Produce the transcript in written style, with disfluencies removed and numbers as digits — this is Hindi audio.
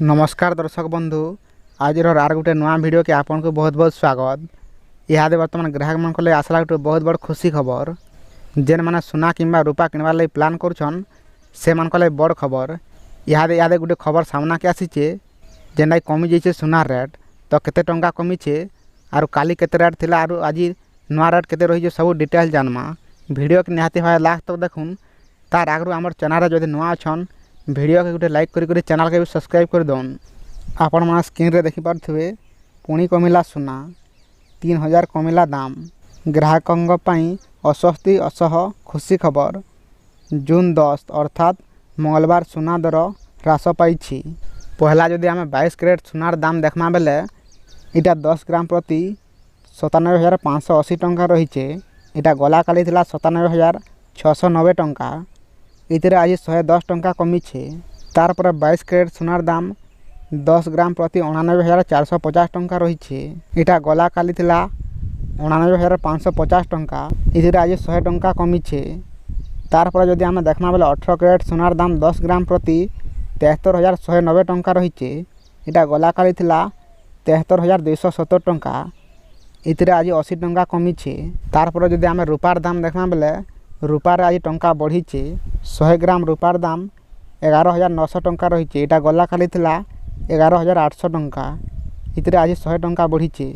नमस्कार दर्शक बंधु आज आर गोटे नुआ वीडियो के आपन को बहुत बहुत स्वागत। इहादे वर्तमान ग्राहक मन को आसला गोटे बहुत बड़ खुशी खबर। जेन माने सोना किंबा रूपा किनवार लई प्लान करछन से मन को बड़ खबर। इहादे गोटे खबर सामना के आसीचे जेना कमी जाइए सोना रेट। तो केते टंका कमीचे आरो काली केते रेट थिला आरो आज नुआ रेट केते रही सब डिटेल जानमा। वीडियो के निहाती भाई लास्ट तक देखुन। तार आगु आमर चैनल जदि नुआ अछन वीडियो के गोटे लाइक करी चैनल के भी सब्सक्राइब कर दौन। आपण मैंने स्क्रीन रे देखी पारे पुणी कमिला सोना 3000 कमिला दाम। ग्राहकों अस्वस्ति असह खुशी खबर। जून 10 अर्थात मंगलवार सोना दर ह्रास पाई। पहला जदि आम 22 कैरेट सोनार दाम देखमा बेले इटा 10 ग्राम प्रति 97,580 टंका रहीचे। इटा गला काली थिला 97,690 टंका। इतरे आज 110 टंका कमीचे। तार पर 22 कैरेट सोनार दाम 10 ग्राम प्रति 99,450 टंका रहीचे। इटा गला काली थिला 99,550 टंका। इतरे आज 100 टंका कमीचे। तार पर जदि आम देखमा बेले 18 कैरेट सोनार दाम 10 ग्राम प्रति 73,190 टंका रहीचे। इटा गला काली थिला 73,270 टंका। इतरे आज 80 टंका कमीचे। तार पर जदि आम रूपार दाम देखमा बेले रूपार आज टंका बढ़ीचे। 100 ग्राम रूपार दाम 11,900 टंका रहीचे। इटा गला काली थिला 11,800 टंका। इतरे आज 100 टंका बढ़ीचे।